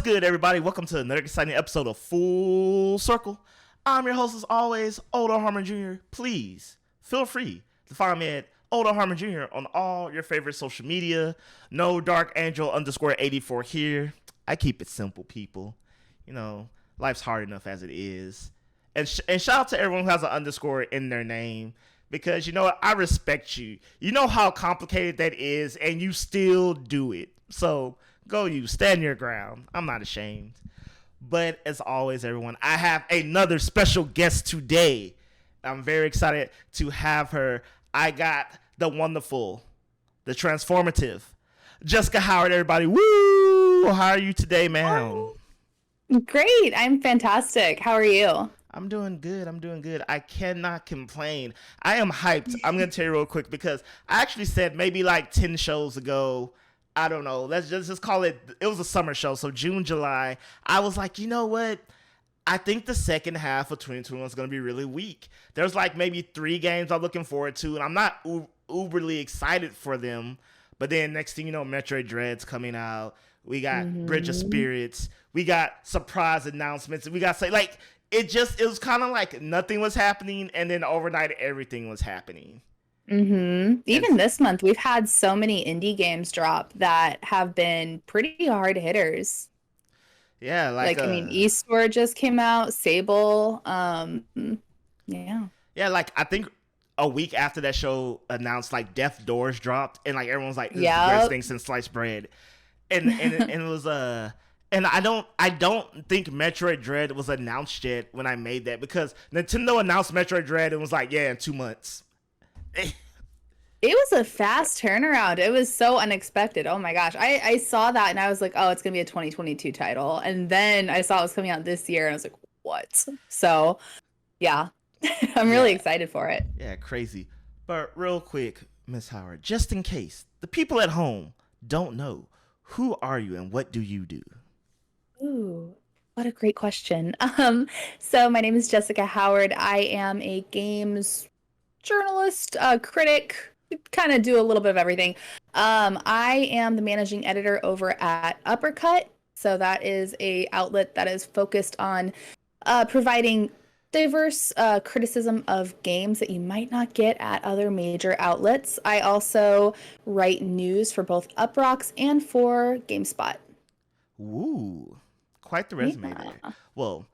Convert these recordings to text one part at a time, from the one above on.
good, everybody? Welcome to another exciting episode of Full Circle. I'm your host, as always, Older Harmon Jr. Please feel free to follow me at Older Harmon Jr. on all your favorite social media. No Dark Angel _84 here. I keep it simple, people. You know, life's hard enough as it is. And shout out to everyone who has an underscore in their name. Because, you know what, I respect you. You know how complicated that is, and you still do it. So, go you. Stand your ground. I'm not ashamed. But, as always, everyone, I have another special guest today. I'm very excited to have her. I got the wonderful, the transformative, Jessica Howard, everybody. Woo! How are you today, ma'am? Great. I'm fantastic. How are you? I'm doing good. I cannot complain. I am hyped. I'm going to tell you real quick because I actually said maybe like 10 shows ago, I don't know, let's just call it was a summer show. So June, July, I was like, you know what? I think the second half of 2021 is going to be really weak. There's like maybe 3 games I'm looking forward to, and I'm not uberly excited for them. But then next thing you know, Metroid Dread's coming out. We got Bridge of Spirits. We got surprise announcements. We got it was kind of like nothing was happening, and then overnight everything was happening. Even this month, we've had so many indie games drop that have been pretty hard hitters. Yeah, eStore just came out, Sable, yeah. Yeah, like I think a week after that show announced, like Death Doors dropped, and like everyone's like, "This is the greatest thing since sliced bread," and it was And I don't think Metroid Dread was announced yet when I made that, because Nintendo announced Metroid Dread and was like, yeah, in 2 months. It was a fast turnaround. It was so unexpected. Oh my gosh. I saw that and I was like, oh, it's going to be a 2022 title. And then I saw it was coming out this year and I was like, what? So, yeah, I'm really excited for it. Yeah, crazy. But real quick, Miss Howard, just in case the people at home don't know, who are you and what do you do? Ooh, what a great question. So my name is Jessica Howard. I am a games journalist, critic, kind of do a little bit of everything. I am the managing editor over at Uppercut. So that is a outlet that is focused on providing diverse criticism of games that you might not get at other major outlets. I also write news for both Uproxx and for GameSpot. Ooh. Quite the resume there. Well,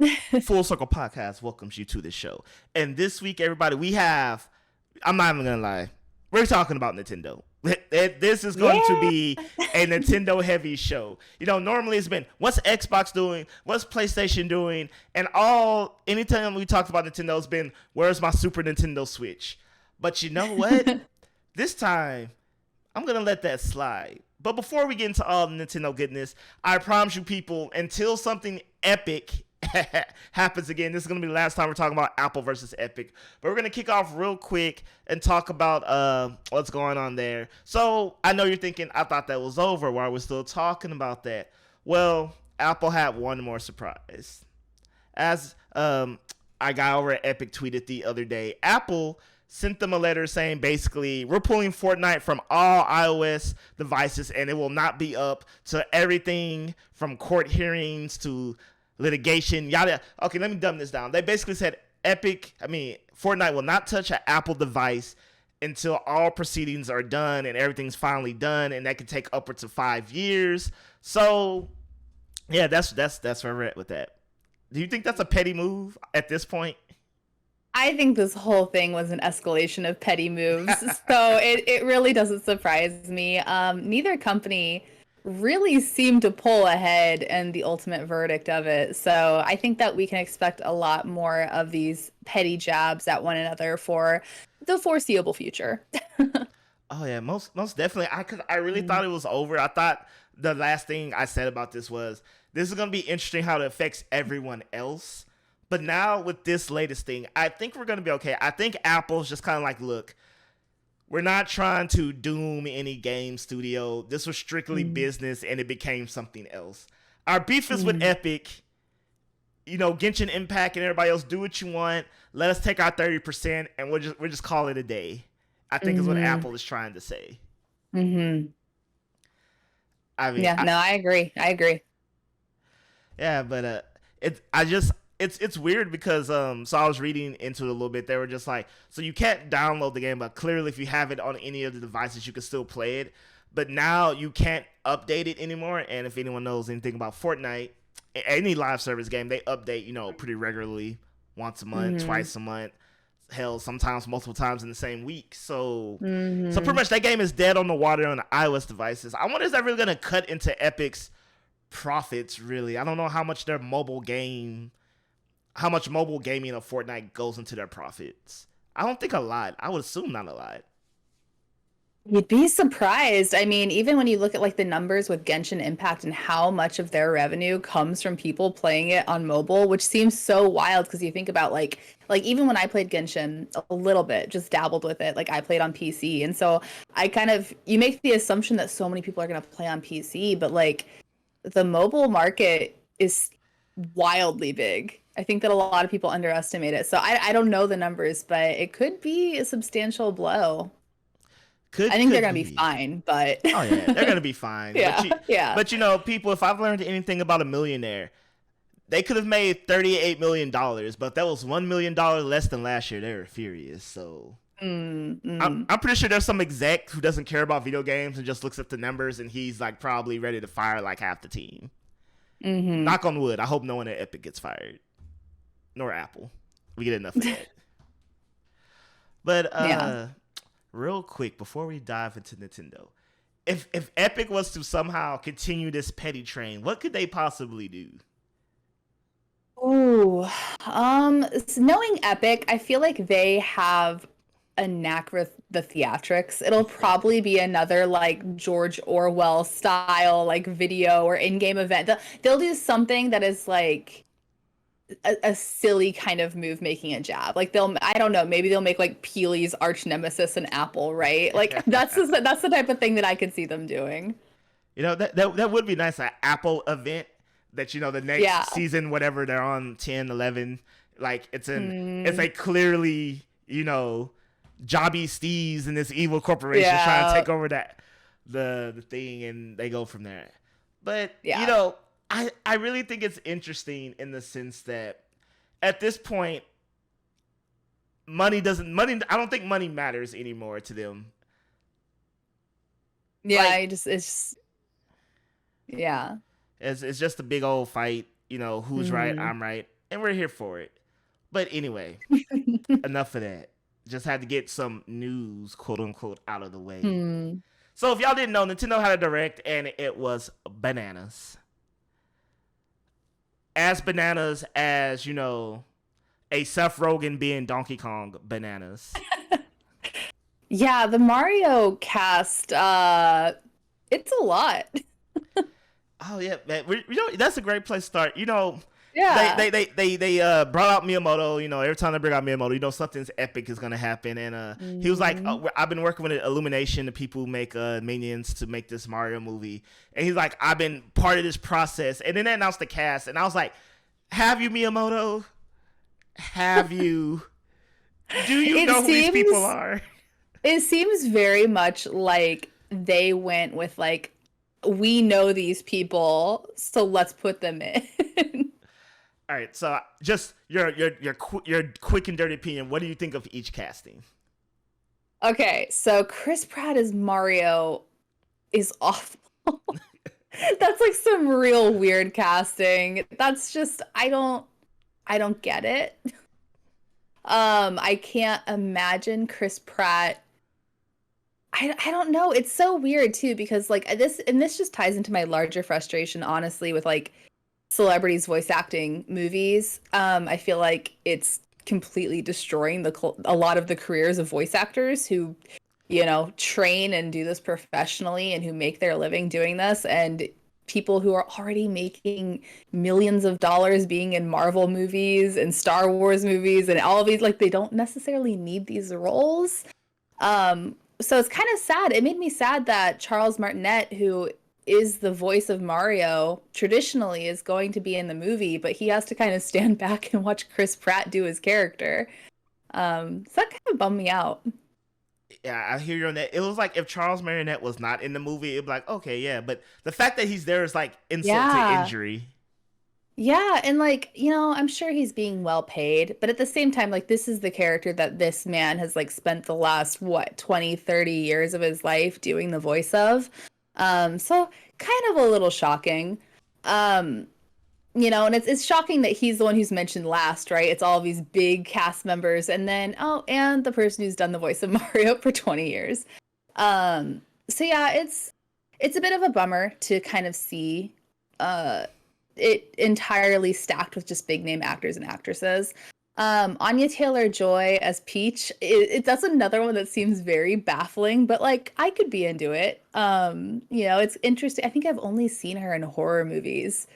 Full Circle Podcast welcomes you to the show. And this week, everybody, I'm not even going to lie, we're talking about Nintendo. This is going to be a Nintendo-heavy show. You know, normally it's been, what's Xbox doing? What's PlayStation doing? And anytime we talked about Nintendo, it's been, where's my Super Nintendo Switch? But you know what? This time, I'm going to let that slide. But before we get into all the Nintendo goodness, I promise you people, until something epic happens again, this is going to be the last time we're talking about Apple versus Epic. But we're going to kick off real quick and talk about what's going on there. So I know you're thinking, I thought that was over. Why are we still talking about that? Well, Apple had one more surprise. As I got over at Epic tweeted the other day, Apple sent them a letter saying basically, we're pulling Fortnite from all iOS devices and it will not be up to everything from court hearings to litigation, yada. Okay, let me dumb this down. They basically said Fortnite will not touch an Apple device until all proceedings are done and everything's finally done, and that could take upwards of 5 years. So, yeah, that's where we're at with that. Do you think that's a petty move at this point? I think this whole thing was an escalation of petty moves, so it really doesn't surprise me. Neither company really seemed to pull ahead in the ultimate verdict of it, so I think that we can expect a lot more of these petty jabs at one another for the foreseeable future. Oh yeah, most definitely. I really thought it was over. I thought the last thing I said about this was, this is going to be interesting how it affects everyone else. But now with this latest thing, I think we're going to be okay. I think Apple's just kind of like, look, we're not trying to doom any game studio. This was strictly business, and it became something else. Our beef is with Epic. You know, Genshin Impact and everybody else, do what you want. Let us take our 30%, and we'll just call it a day. I think is what Apple is trying to say. I agree. Yeah, but it's weird because so I was reading into it a little bit. They were just like, so you can't download the game, but clearly if you have it on any of the devices, you can still play it. But now you can't update it anymore. And if anyone knows anything about Fortnite, any live service game, they update, pretty regularly, once a month, twice a month, hell, sometimes multiple times in the same week. So pretty much that game is dead on the water on the iOS devices. I wonder, is that really going to cut into Epic's profits? Really, I don't know how much mobile gaming of Fortnite goes into their profits. I don't think a lot. I would assume not a lot. You'd be surprised. I mean, even when you look at like the numbers with Genshin Impact and how much of their revenue comes from people playing it on mobile, which seems so wild because you think about like even when I played Genshin a little bit, just dabbled with it, like I played on PC. And so you make the assumption that so many people are going to play on PC, but like the mobile market is wildly big. I think that a lot of people underestimate it. So I don't know the numbers, but it could be a substantial blow. I think they're going to be fine, but... Oh, yeah, they're going to be fine. Yeah. But, people, if I've learned anything about a millionaire, they could have made $38 million, but that was $1 million less than last year. They were furious, so... I'm pretty sure there's some exec who doesn't care about video games and just looks at the numbers, and he's, like, probably ready to fire, like, half the team. Knock on wood. I hope no one at Epic gets fired. Nor Apple. We get enough of that. But, yeah. Real quick, before we dive into Nintendo, if Epic was to somehow continue this petty train, what could they possibly do? Oh, knowing Epic, I feel like they have a knack with the theatrics. It'll probably be another like George Orwell style like video or in-game event. They'll do something that is like a silly kind of move making a jab. Like I don't know, maybe they'll make like Peely's arch nemesis an apple, right? Like that's the type of thing that I could see them doing. That would be nice, an Apple event that the next season, whatever they're on, 10, 11, like it's like clearly, jobby steez and this evil corporation trying to take over the thing, and they go from there. But I really think it's interesting in the sense that at this point, I don't think money matters anymore to them. Yeah, like, it's just a big old fight, who's right, I'm right, and we're here for it. But anyway, enough of that. Just had to get some news, quote unquote, out of the way. So if y'all didn't know, Nintendo had a direct and it was bananas. As bananas as, a Seth Rogen being Donkey Kong bananas. Yeah, the Mario cast, it's a lot. Oh, yeah, man. That's a great place to start. Yeah. They brought out Miyamoto. Every time they bring out Miyamoto, something's epic is going to happen. And he was like, I've been working with Illumination, the people who make Minions, to make this Mario movie. And he's like, I've been part of this process. And then they announced the cast. And I was like, have you, Miyamoto? Have you? Do you know who these people are? It seems very much like they went with like, we know these people, so let's put them in. All right, so just your quick and dirty opinion. What do you think of each casting? Okay, so Chris Pratt as Mario is awful. That's like some real weird casting. That's just I don't get it. I can't imagine Chris Pratt. I don't know. It's so weird too because like this just ties into my larger frustration, honestly, with like celebrities voice acting movies. I feel like it's completely destroying a lot of the careers of voice actors who, train and do this professionally and who make their living doing this, and people who are already making millions of dollars being in Marvel movies and Star Wars movies and all of these, like they don't necessarily need these roles. So it's kind of sad. It made me sad that Charles Martinet, who is the voice of Mario, traditionally is going to be in the movie, but he has to kind of stand back and watch Chris Pratt do his character. So that kind of bummed me out. Yeah, I hear you on that. It was like if Charles Martinet was not in the movie, it'd be like, okay, yeah. But the fact that he's there is like insult to injury. Yeah, and like, I'm sure he's being well paid, but at the same time, like this is the character that this man has like spent the last what, 20, 30 years of his life doing the voice of. So kind of a little shocking. Um, and it's shocking that he's the one who's mentioned last, right? It's all these big cast members and then and the person who's done the voice of Mario for 20 years. So yeah, it's a bit of a bummer to kind of see uh it entirely stacked with just big name actors and actresses. Anya Taylor-Joy as Peach, that's another one that seems very baffling, but like I could be into it. It's interesting. I think I've only seen her in horror movies,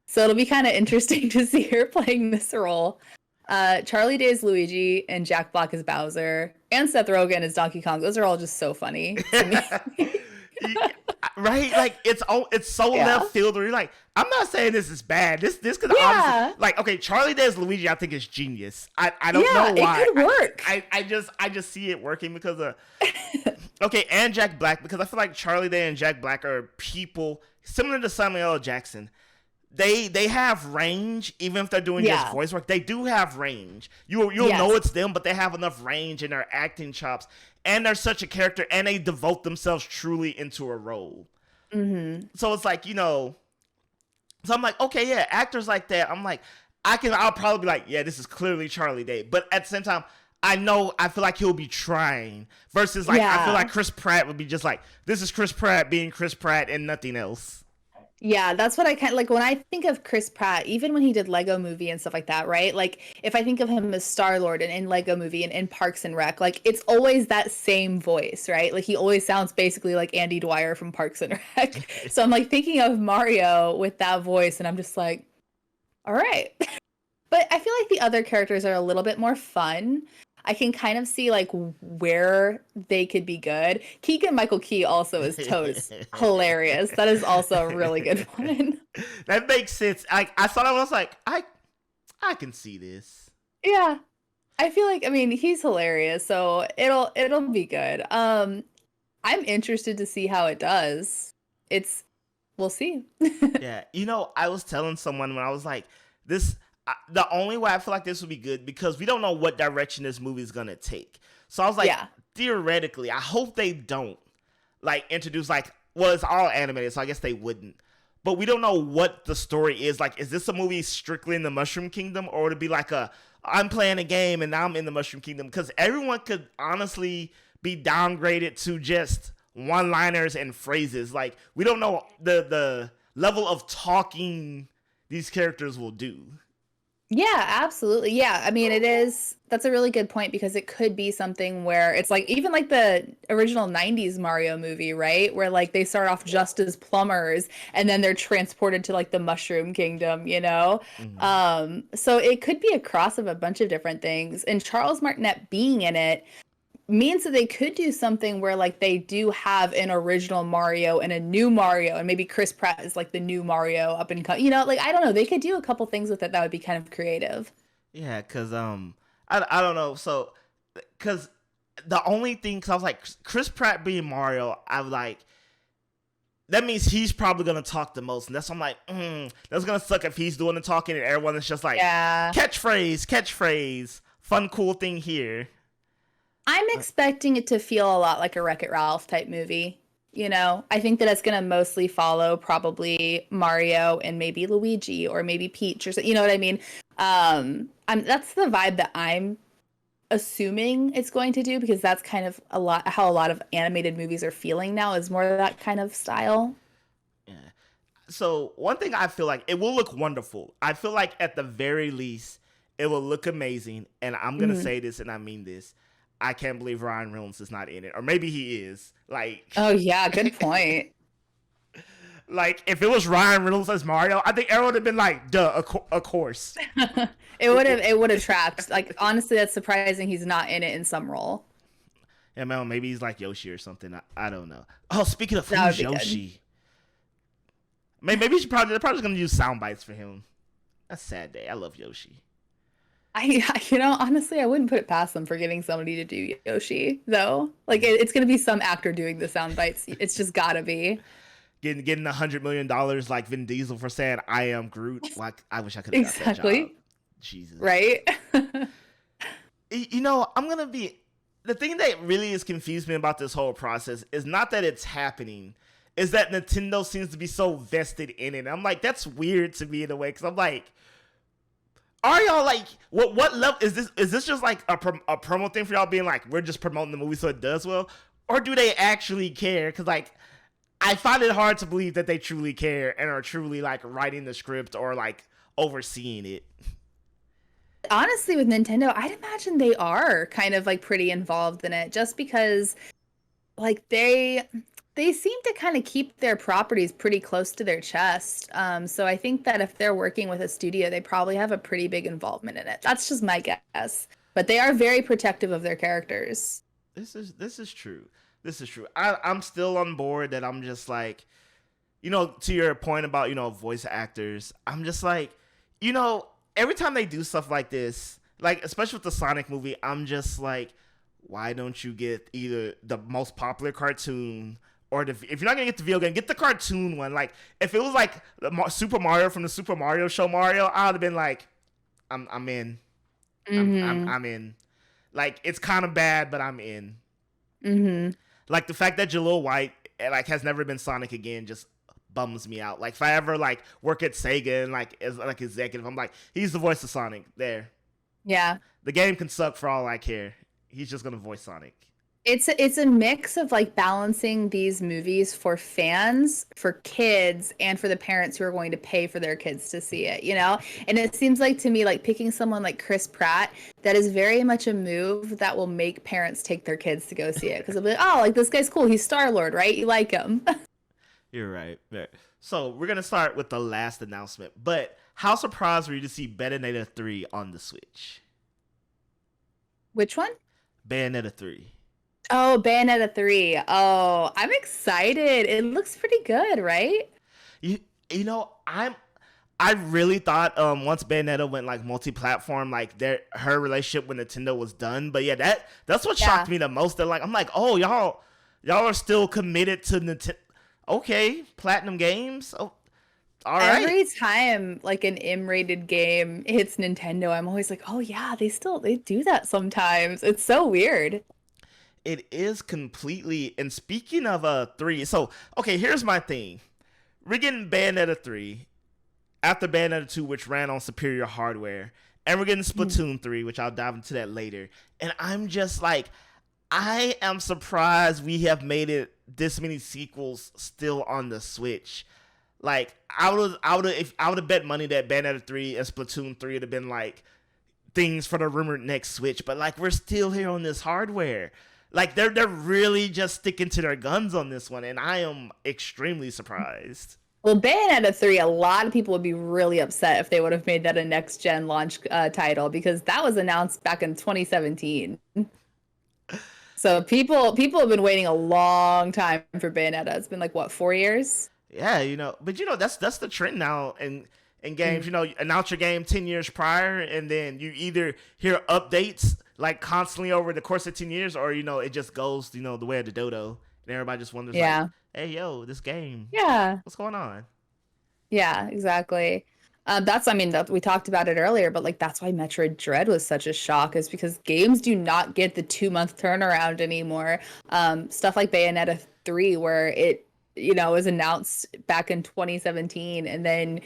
so it'll be kind of interesting to see her playing this role. Charlie Day as Luigi and Jack Black as Bowser and Seth Rogen as Donkey Kong. Those are all just so funny to me. Right? Like it's so left field where you're like, I'm not saying this is bad. This could honestly, like, okay, Charlie Day as Luigi I think is genius. I don't know why. It could work. I just see it working because of okay, and Jack Black, because I feel like Charlie Day and Jack Black are people similar to Samuel L. Jackson. They have range, even if they're doing just voice work. They do have range. You'll know it's them, but they have enough range in their acting chops, and they're such a character, and they devote themselves truly into a role. Mm-hmm. So it's like, so I'm like, okay, yeah, actors like that. I'm like, I'll probably be like, yeah, this is clearly Charlie Day, but at the same time, I feel like he'll be trying. Versus like, I feel like Chris Pratt would be just like, this is Chris Pratt being Chris Pratt and nothing else. Yeah, that's what I kind of like when I think of Chris Pratt, even when he did Lego Movie and stuff like that, right? Like if I think of him as Star-Lord and in Lego Movie and in Parks and Rec, like it's always that same voice, right? Like he always sounds basically like Andy Dwyer from Parks and Rec. So I'm like thinking of Mario with that voice and I'm just like, all right. But I feel like the other characters are a little bit more fun. I can kind of see like where they could be good. Keegan-Michael Key also is hilarious. That is also a really good one. That makes sense. I saw that and I was like, I can see this. Yeah. I feel like he's hilarious, so it'll be good. I'm interested to see how it does. We'll see. Yeah. I was telling someone when I was like, the only way I feel like this would be good because we don't know what direction this movie is gonna take. So I was like, theoretically, I hope they don't like introduce it's all animated, so I guess they wouldn't. But we don't know what the story is. Like, is this a movie strictly in the Mushroom Kingdom, or would it be like I'm playing a game and now I'm in the Mushroom Kingdom? Because everyone could honestly be downgraded to just one-liners and phrases. Like, we don't know the level of talking these characters will do. Yeah, absolutely. Yeah, that's a really good point because it could be something where it's like even like the original 90s Mario movie, right? Where like they start off just as plumbers and then they're transported to like the Mushroom Kingdom, Mm-hmm. So it could be a cross of a bunch of different things. And Charles Martinet being in it means that they could do something where like they do have an original Mario and a new Mario, and maybe Chris Pratt is like the new Mario up and coming. Like I don't know, they could do a couple things with it that would be kind of creative. Yeah, because I don't know. So because the only thing, because I was like, Chris Pratt being Mario, I was like, that means he's probably gonna talk the most, and that's why I'm like, that's gonna suck if he's doing the talking and everyone is just like, catchphrase, fun cool thing here. I'm expecting it to feel a lot like a Wreck-It Ralph type movie. I think that it's going to mostly follow probably Mario and maybe Luigi or maybe Peach or something. You know what I mean? That's the vibe that I'm assuming it's going to do because that's kind of how a lot of animated movies are feeling now is more of that kind of style. Yeah. So one thing I feel like it will look wonderful. I feel like at the very least it will look amazing. And I'm going to say this and I mean this. I can't believe Ryan Reynolds is not in it. Or maybe he is. Like, oh, yeah, good point. Like, if it was Ryan Reynolds as Mario, I think everyone would have been like, duh, of course. It would have tracked. Like, honestly, that's surprising he's not in it in some role. Yeah, man, maybe he's like Yoshi or something. I don't know. Oh, speaking of who's Yoshi. Maybe they're probably just going to use sound bites for him. That's a sad day. I love Yoshi. Honestly, I wouldn't put it past them for getting somebody to do Yoshi, though. Like, it's going to be some actor doing the sound bites. It's just gotta be. getting $100 million like Vin Diesel for saying I am Groot. Like I wish I could have got that Exactly. job. Jesus. Right? You know, I'm gonna be the thing that really has confused me about this whole process is not that it's happening, is that Nintendo seems to be so vested in it. I'm like, that's weird to me in a way, because I'm like, are y'all like, what level is this? Is this just like a promo thing for y'all being like, we're just promoting the movie so it does well, or do they actually care? Because like, I find it hard to believe that they truly care and are truly like writing the script or like overseeing it. Honestly, with Nintendo, I'd imagine they are kind of like pretty involved in it, just because like they seem to kind of keep their properties pretty close to their chest. So I think that if they're working with a studio, they probably have a pretty big involvement in it. That's just my guess. But they are very protective of their characters. This is true. This is true. I'm still on board that I'm just like, you know, to your point about, you know, voice actors, I'm just like, you know, every time they do stuff like this, like especially with the Sonic movie, I'm just like, why don't you get either the most popular cartoon or if you're not gonna get the video game, get the cartoon one. Like if it was like Super Mario from the Super Mario Show Mario, I would have been like, I'm in. Mm-hmm. I'm in. Like it's kind of bad, but I'm in. Mm-hmm. Like the fact that Jaleel White like has never been Sonic again just bums me out. Like if I ever like work at Sega and like as like executive, I'm like, he's the voice of Sonic. There. Yeah. The game can suck for all I care. He's just gonna voice Sonic. It's a mix of like balancing these movies for fans, for kids, and for the parents who are going to pay for their kids to see it, you know? And it seems like to me, like picking someone like Chris Pratt, that is very much a move that will make parents take their kids to go see it. Because they'll be like, oh, like this guy's cool. He's Star-Lord, right? You like him. You're right. So we're gonna start with the last announcement. But how surprised were you to see Bayonetta 3 on the Switch? Which one? Bayonetta 3. Oh, Bayonetta 3. Oh, I'm excited. It looks pretty good, right? You know, I really thought once Bayonetta went like multi-platform, like her relationship with Nintendo was done. But yeah, that's what shocked me the most. I'm like, oh y'all are still committed to Nintendo. Okay, Platinum Games. Oh, all right. Every time like an M-rated game hits Nintendo, I'm always like, oh yeah, they do that sometimes. It's so weird. It is completely. And speaking of 3, so okay, here's my thing. We're getting Bayonetta 3 after Bayonetta 2, which ran on superior hardware, and we're getting Splatoon 3, which I'll dive into that later. And I'm just like, I am surprised we have made it this many sequels still on the Switch. Like I would have bet money that Bayonetta 3 and Splatoon 3 would have been like things for the rumored next Switch, but like we're still here on this hardware. Like they're really just sticking to their guns on this one, and I am extremely surprised. Well, Bayonetta 3, a lot of people would be really upset if they would have made that a next gen launch title, because that was announced back in 2017. So people have been waiting a long time for Bayonetta. It's been like what, 4 years? Yeah, you know, but you know that's the trend now in games. You know, you announce your game 10 years prior, and then you either hear updates like constantly over the course of 10 years, or you know it just goes, you know, the way of the dodo, and everybody just wonders like, hey yo, this game, what's going on? Yeah, exactly. That we talked about it earlier, but like that's why Metroid Dread was such a shock, is because games do not get the 2-month turnaround anymore. Stuff like Bayonetta 3, where it, you know, was announced back in 2017, and then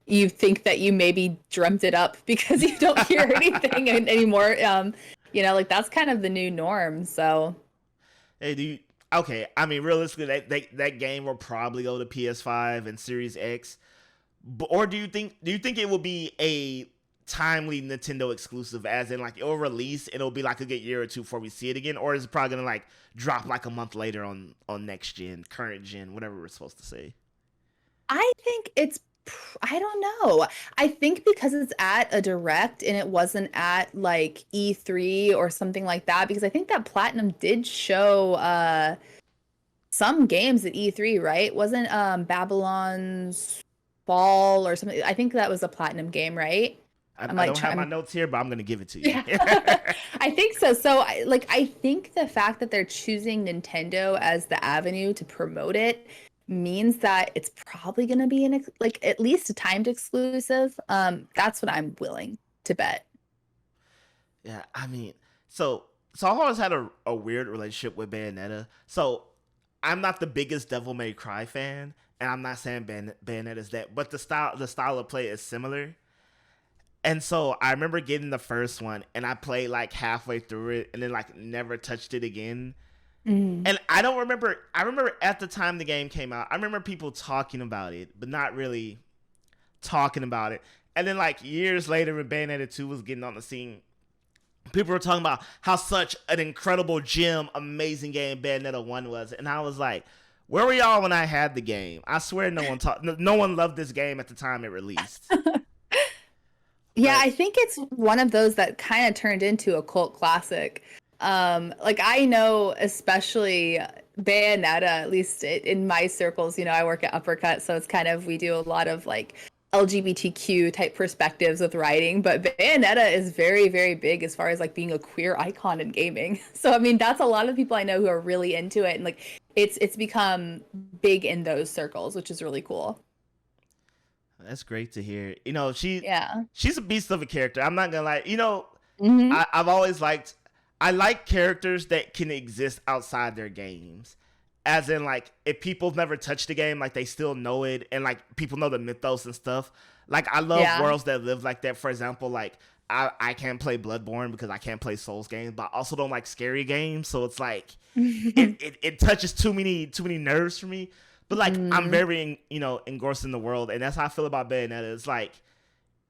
you think that you maybe dreamt it up because you don't hear anything anymore. You know, like that's kind of the new norm. So, hey, okay, I mean, realistically, that game will probably go to PS5 and Series X, or do you think it will be a timely Nintendo exclusive, as in like it'll release and it'll be like a good year or two before we see it again, or is it probably gonna like drop like a month later on next gen, current gen, whatever we're supposed to say? I think I don't know. I think because it's at a direct and it wasn't at like E3 or something like that, because I think that Platinum did show some games at E3, right? Wasn't Babylon's Fall or something? I think that was a Platinum game, right? I don't have my notes here, but I'm going to give it to you. Yeah. I think so. So I think the fact that they're choosing Nintendo as the avenue to promote it means that it's probably going to be like at least a timed exclusive. That's what I'm willing to bet. Yeah, I mean, so I've always had a weird relationship with Bayonetta. So I'm not the biggest Devil May Cry fan, and I'm not saying Bayonetta's that, but the style of play is similar. And so I remember getting the first one, and I played like halfway through it, and then like never touched it again. Mm. And I don't remember. I remember at the time the game came out, I remember people talking about it, but not really talking about it. And then like years later, when Bayonetta 2 was getting on the scene, people were talking about how such an incredible gem, amazing game Bayonetta 1 was. And I was like, where were y'all when I had the game? I swear no one loved this game at the time it released. Yeah, But I think it's one of those that kind of turned into a cult classic. Like I know, especially Bayonetta, at least in my circles, I work at Uppercut, so it's kind of, we do a lot of like LGBTQ type perspectives with writing, but Bayonetta is very, very big as far as like being a queer icon in gaming. So I mean, that's a lot of people I know who are really into it, and like it's become big in those circles, which is really cool. that's great to hear. Yeah. She's a beast of a character. I'm not gonna lie. Hmm. I've always liked. I like characters that can exist outside their games. As in, like, if people have never touched the game, like, they still know it, and, like, people know the mythos and stuff. Like, I love Yeah. worlds that live like that. For example, like, I can't play Bloodborne because I can't play Souls games, but I also don't like scary games, so it's like, it touches too many nerves for me. But, like, I'm Mm. very, engrossed in the world, and that's how I feel about Bayonetta. It's like,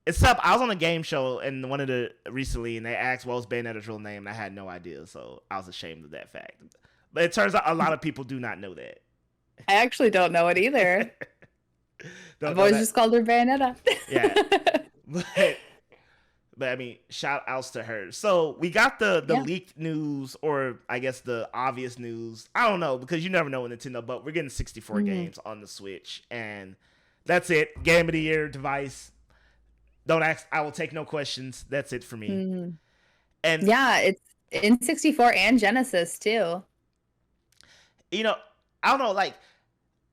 except I was on a game show and one of the recently, and they asked what was Bayonetta's real name, and I had no idea, so I was ashamed of that fact. But it turns out a lot of people do not know that. I actually don't know it either. Don't I've know always that. just called her Bayonetta. Yeah, but I mean, shout outs to her. So we got the Yeah. leaked news, or I guess the obvious news. I don't know, because you never know with Nintendo, but we're getting 64 Mhm. games on the Switch, and that's it. Game of the year device. Don't ask. I will take no questions. That's it for me. Mhm. And Yeah, it's in 64 and Genesis too. you know, I don't know. Like,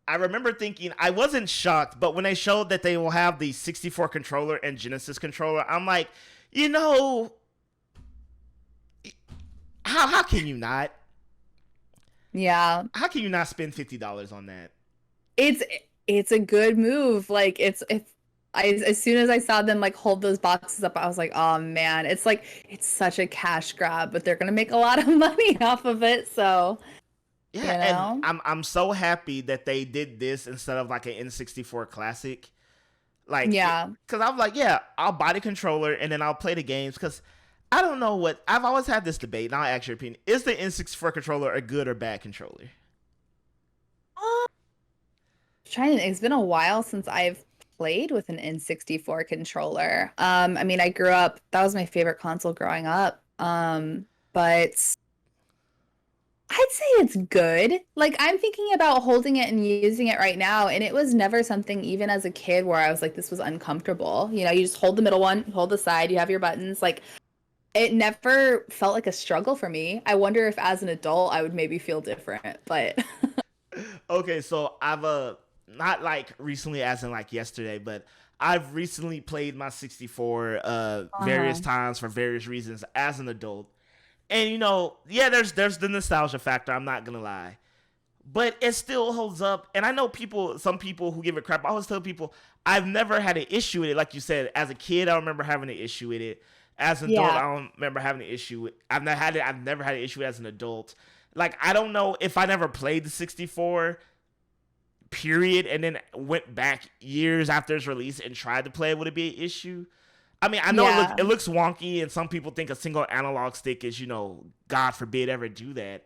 I remember thinking I wasn't shocked, but when they showed that they will have the 64 controller and Genesis controller, I'm like, you know, how can you not? Yeah. How can you not spend $50 on that? It's it's a good move. Like as soon as I saw them like hold those boxes up, I was like, oh man, it's like it's such a cash grab, but they're gonna make a lot of money off of it. So, you Yeah, and know? I'm so happy that they did this instead of like an N64 classic. Like, Yeah. because I'm like, yeah, I'll buy the controller and then I'll play the games. Because I don't know what I've always had this debate. And I'll ask your opinion: is the N64 controller a good or bad controller? Uh, Trying to, it's been a while since I've played with an N64 controller. I mean, I grew up, that was my favorite console growing up. But I'd say it's good. Like I'm thinking about holding it and using it right now, and it was never something even as a kid where I was like, this was uncomfortable. You just hold the middle one, hold the side, you have your buttons. Like it never felt like a struggle for me. I wonder if as an adult I would maybe feel different, but Okay, so I've not like recently, as in like yesterday, but I've recently played my 64 various uh-huh. times for various reasons as an adult. And yeah, there's the nostalgia factor, I'm not gonna lie. But it still holds up. And I know some people who give it crap. I always tell people I've never had an issue with it. Like you said, as a kid, I don't remember having an issue with it. As an adult, Yeah. I don't remember having an issue with I've not had it. I've never had an issue as an adult. Like, I don't know if I never played the 64, period, and then went back years after its release and tried to play it, would it be an issue? I mean, I know Yeah. it looks wonky, and some people think a single analog stick is, God forbid ever do that.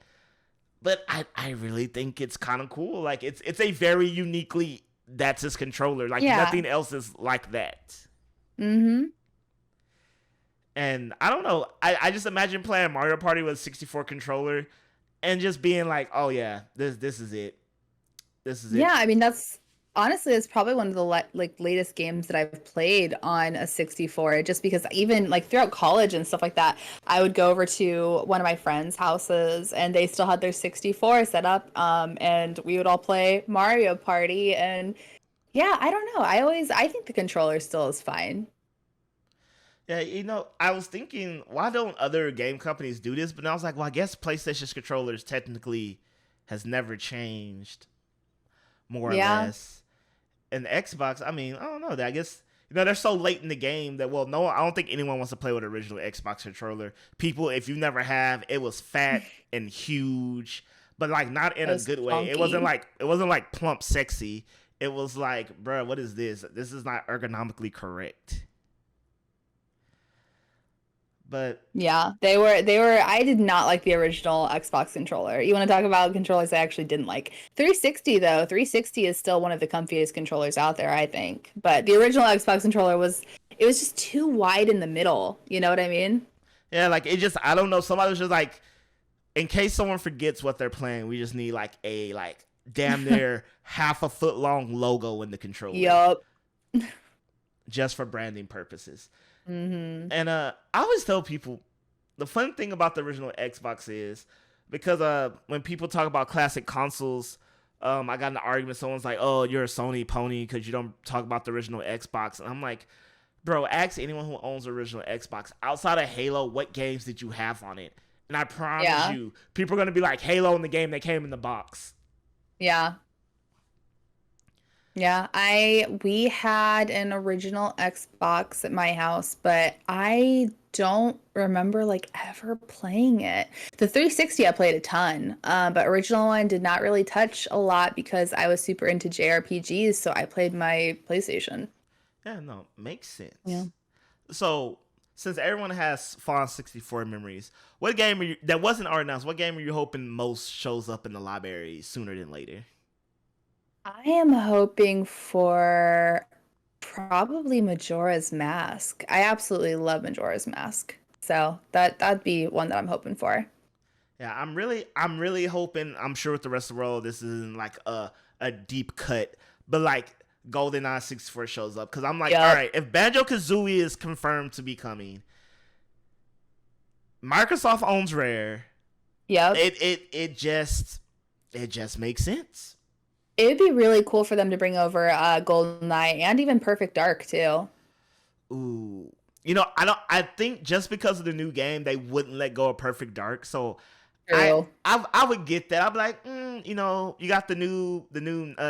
But I really think it's kind of cool. Like, it's a very uniquely that's his controller. Like, Yeah. nothing else is like that. Mm-hmm. And I don't know. I just imagine playing Mario Party with a 64 controller and just being like, oh yeah, this is it. This is it. Yeah, I mean honestly, it's probably one of the latest games that I've played on a 64. Just because even like throughout college and stuff like that, I would go over to one of my friends' houses and they still had their 64 set up, and we would all play Mario Party. And yeah, I don't know. I think the controller still is fine. Yeah, I was thinking, why don't other game companies do this? But I was like, well, I guess PlayStation's controllers technically has never changed, more or Yeah. less. And the Xbox, I mean, I don't know. I guess they're so late in the game that no, I don't think anyone wants to play with an original Xbox controller. People, if you never have, it was fat and huge, but like not in It a was good way. funky. It wasn't like plump sexy. It was like, bro, what is this? This is not ergonomically correct. But Yeah, they were I did not like the original Xbox controller. You want to talk about controllers I actually didn't like. 360 though, 360 is still one of the comfiest controllers out there, I think. But the original Xbox controller was just too wide in the middle. You know what I mean? yeah, like it just, I don't know. Somebody was just like, in case someone forgets what they're playing, we just need like a damn near half a foot long logo in the controller, Yup. just for branding purposes. Mm-hmm. And I always tell people, the fun thing about the original Xbox is, because when people talk about classic consoles, I got in an argument. Someone's like, "Oh, you're a Sony pony because you don't talk about the original Xbox." And I'm like, bro, ask anyone who owns the original Xbox. Outside of Halo, what games did you have on it? And I promise Yeah. you, people are gonna be like, Halo in the game that came in the box. Yeah. Yeah, we had an original Xbox at my house, but I don't remember like ever playing it. The 360 I played a ton, but original one did not really touch a lot because I was super into JRPGs, so I played my PlayStation. Yeah, no, makes Yeah. sense. So, since everyone has fond 64 memories, what game are you, that wasn't already announced, what game are you hoping most shows up in the library sooner than later? I am hoping for probably Majora's Mask. I absolutely love Majora's Mask. So that'd be one that I'm hoping for. Yeah, I'm really hoping. I'm sure with the rest of the world, this isn't like a deep cut, but like GoldenEye 64 shows up, because I'm like, all Yep. right, if Banjo Kazooie is confirmed to be coming, Microsoft owns Rare. Yep. It just makes sense. It'd be really cool for them to bring over GoldenEye and even Perfect Dark too. Ooh, I think just because of the new game, they wouldn't let go of Perfect Dark. So I True. I would get that. I'd be like, you got the new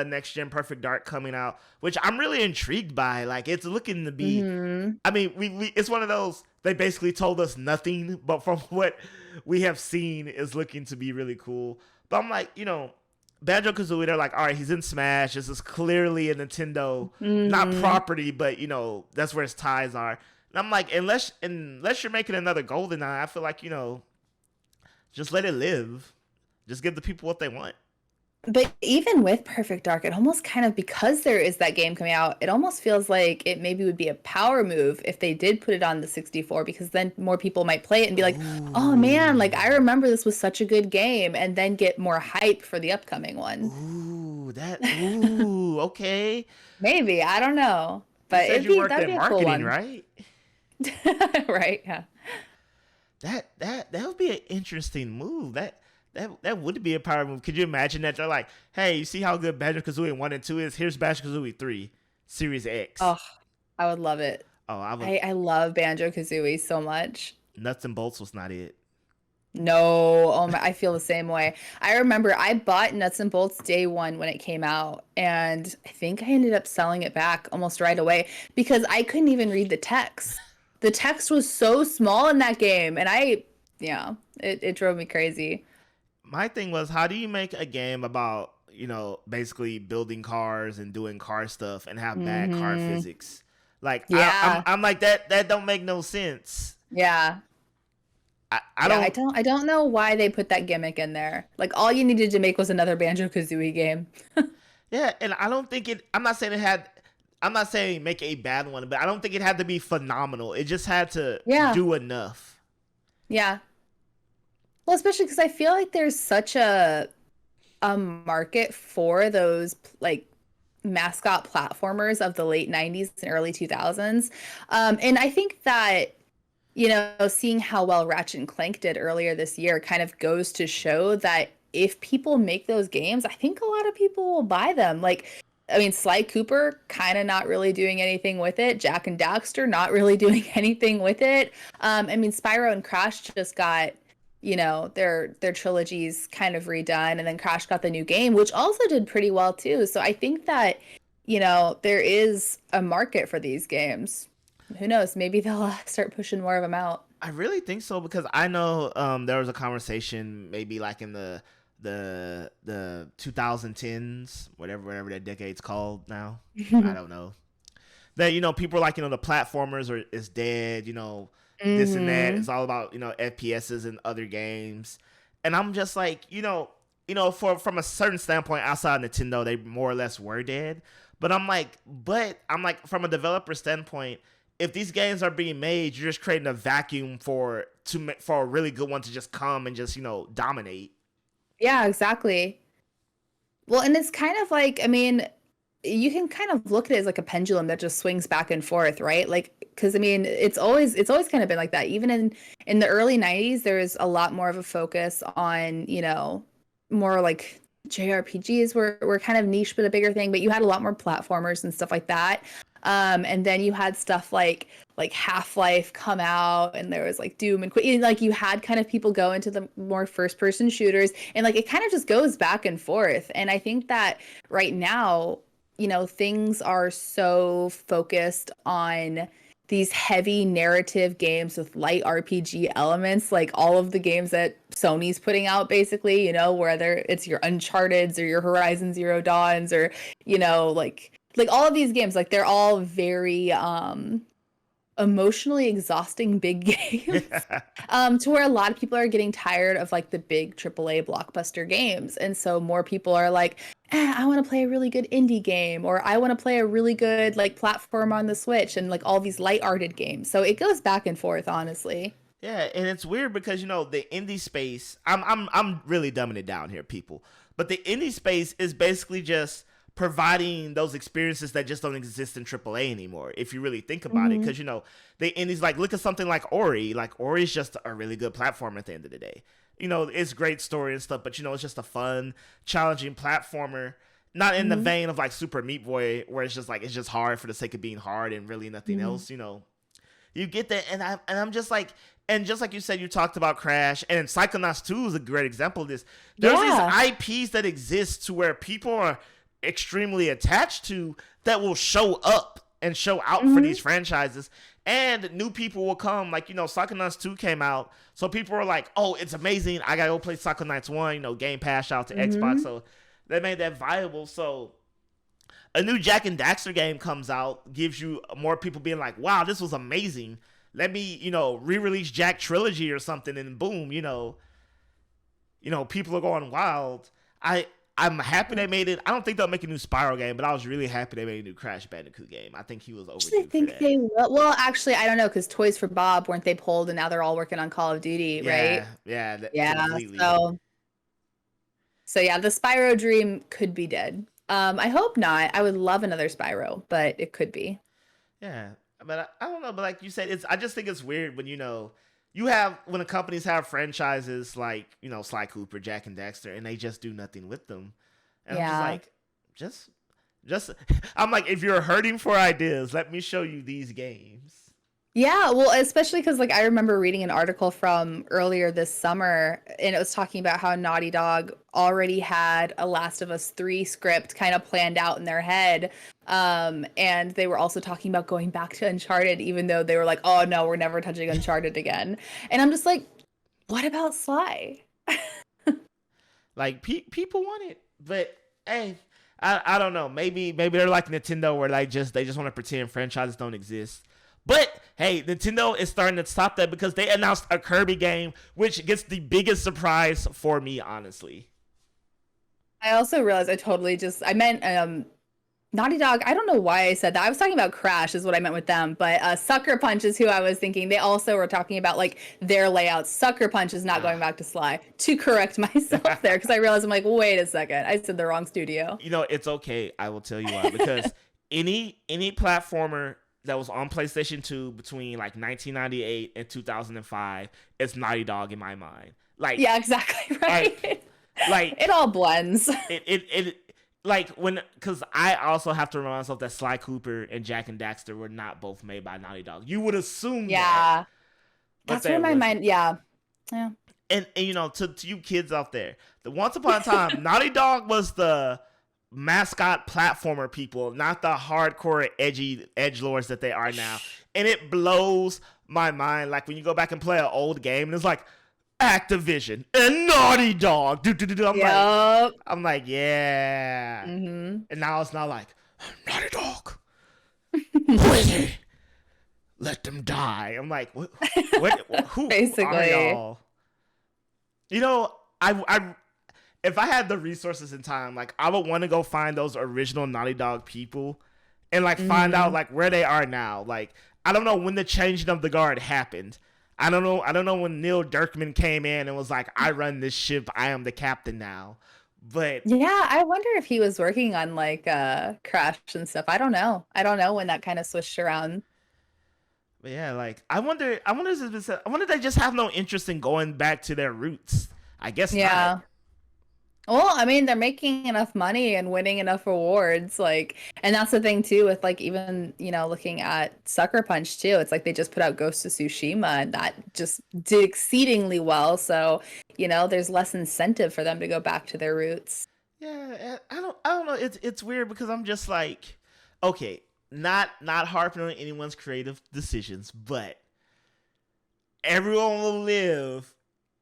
next gen Perfect Dark coming out, which I'm really intrigued by. Like, it's looking to be. Hmm. I mean, we it's one of those, they basically told us nothing, but from what we have seen, is looking to be really cool. But I'm like, Banjo Kazooie, they're like, all right, he's in Smash. This is clearly a Nintendo, not Hmm. property, but that's where his ties are. And I'm like, unless you're making another GoldenEye, I feel like, just let it live. Just give the people what they want. But even with Perfect Dark, it almost kind of, because there is that game coming out, it almost feels like it maybe would be a power move if they did put it on the 64, because then more people might play it and be like, oh man, like I Ooh. remember this was such a good game, and then get more hype for the upcoming one. Okay. Maybe, I don't know. You But said you worked that'd in be a cool marketing, one. right? Right? Yeah. That would be an interesting move. That would be a power move. Could you imagine that they're like, hey, you see how good Banjo Kazooie 1 and 2 is? Here's Banjo Kazooie 3, Series X. Oh, I would love it. Oh, I would. I love Banjo-Kazooie so much. Nuts and bolts was not it. No, oh my, I feel the same way. I remember I bought Nuts and Bolts day one when it came out, and I think I ended up selling it back almost right away because I couldn't even read the text. The text was so small in that game, and yeah, it drove me crazy. My thing was, how do you make a game about, basically building cars and doing car stuff and have bad car Mm-hmm. physics? Like, Yeah, I'm like, that don't make no sense. yeah. I Yeah, don't. I don't know why they put that gimmick in there. Like all you needed to make was another Banjo-Kazooie game. Yeah, and I don't think it. I'm not saying it had. I'm not saying make a bad one, but I don't think it had to be phenomenal. It just had to Yeah, do enough. yeah. Well, especially because I feel like there's such a market for those like mascot platformers of the late 90s and early 2000s. And I think that, seeing how well Ratchet and Clank did earlier this year kind of goes to show that if people make those games, I think a lot of people will buy them. Like, I mean, Sly Cooper kind of not really doing anything with it. Jak and Daxter not really doing anything with it. I mean, Spyro and Crash just got, their trilogies kind of redone, and then Crash got the new game, which also did pretty well too. So I think that, there is a market for these games. Who knows? Maybe they'll start pushing more of them out. I really think so, because I know there was a conversation maybe like in the 2010s, whatever that decade's called now. I don't know. That, people are like, the platformers is dead, this and that. It's all about, FPSs and other games. And I'm just like, from a certain standpoint outside Nintendo, they more or less were dead. But I'm like, from a developer standpoint, if these games are being made, you're just creating a vacuum for a really good one to just come and just, dominate. Yeah, exactly. Well, and it's kind of like, I mean, you can kind of look at it as like a pendulum that just swings back and forth, right? Like, because I mean, it's always kind of been like that. Even in the early 90s, there was a lot more of a focus on, more like JRPGs were kind of niche but a bigger thing, but you had a lot more platformers and stuff like that. And then you had stuff like Half-Life come out, and there was like Doom and like you had kind of people go into the more first-person shooters, and like it kind of just goes back and forth. And I think that right now, things are so focused on these heavy narrative games with light RPG elements, like all of the games that Sony's putting out, basically, whether it's your Uncharted's or your Horizon Zero Dawns or, like all of these games, like they're all very emotionally exhausting big games, to where a lot of people are getting tired of like the big AAA blockbuster games. And so more people are like, I want to play a really good indie game, or I want to play a really good like platform on the Switch, and like all these light-hearted games. So it goes back and forth, honestly. Yeah, and it's weird because the indie space, I'm really dumbing it down here, people. But the indie space is basically just providing those experiences that just don't exist in AAA anymore, if you really think about it. Because, the indies, like, look at something like Ori. Like, Ori is just a really good platform at the end of the day. It's great story and stuff, but, it's just a fun, challenging platformer. Not in the vein of, like, Super Meat Boy, where it's just hard for the sake of being hard and really nothing else, You get that, and I'm just like, and just like you said, you talked about Crash, and Psychonauts 2 is a great example of this. There's these IPs that exist to where people are extremely attached to, that will show up and show out for these franchises, and new people will come. Like, Psychonauts 2 came out, so people were like, oh, it's amazing, I gotta go play Psychonauts 1. Game Pass out to Xbox, so they made that viable. So a new Jak and Daxter game comes out, gives you more people being like, wow, this was amazing, let me re-release Jak Trilogy or something, and boom, people are going wild. I'm happy they made it. I don't think they'll make a new Spyro game, but I was really happy they made a new Crash Bandicoot game. I think he was overdue. I think they will. Well, actually, I don't know, because Toys for Bob, weren't they pulled, and now they're all working on Call of Duty, right? Yeah. Completely. So yeah, the Spyro dream could be dead. I hope not. I would love another Spyro, but it could be. Yeah, but I don't know. But like you said, I just think it's weird when when the companies have franchises like Sly Cooper, Jak and Daxter, and they just do nothing with them. And I'm just I'm like, if you're hurting for ideas, let me show you these games. Yeah, well, especially because like I remember reading an article from earlier this summer, and it was talking about how Naughty Dog already had a Last of Us 3 script kind of planned out in their head. And they were also talking about going back to Uncharted, even though they were like, oh no, we're never touching Uncharted again. And I'm just like, what about Sly? Like, people want it, but hey, I don't know. Maybe they're like Nintendo, where they just want to pretend franchises don't exist. But hey, Nintendo is starting to stop that, because they announced a Kirby game, which gets the biggest surprise for me, honestly. I also realized I meant Naughty Dog, I don't know why I said that. I was talking about Crash is what I meant with them, but Sucker Punch is who I was thinking. They also were talking about like their layouts. Sucker Punch is not going back to Sly, to correct myself there, because I realized I'm like, wait a second, I said the wrong studio. You know, it's okay. I will tell you why. Because any platformer that was on PlayStation 2 between like 1998 and 2005 is Naughty Dog in my mind. Like, yeah, exactly right. Like it all blends. It like when, because I also have to remind myself that Sly Cooper and Jack and Daxter were not both made by Naughty Dog. You would assume that. That's where my mind. Yeah. And you know, to you kids out there, the once upon a time, Naughty Dog was the mascot platformer people, not the hardcore edgy edgelords that they are now. And it blows my mind. Like when you go back and play an old game, and it's like Activision and Naughty Dog. I'm like, yeah. Mm-hmm. And now it's not like Naughty Dog. Who is he? Let them die. I'm like, what who basically are y'all? You know, I if I had the resources and time, like I would want to go find those original Naughty Dog people and like find out like where they are now. Like I don't know when the changing of the guard happened. I don't know when Neil Druckmann came in and was like, I run this ship, I am the captain now. But yeah, I wonder if he was working on like Crash and stuff. I don't know when that kind of switched around. But yeah, like I wonder if they just have no interest in going back to their roots. I guess not. Well, I mean, they're making enough money and winning enough awards, like, and that's the thing too with like even, you know, looking at Sucker Punch too. It's like they just put out Ghost of Tsushima and that just did exceedingly well. So, you know, there's less incentive for them to go back to their roots. Yeah, I don't know. It's weird because I'm just like, okay, not harping on anyone's creative decisions, but everyone will live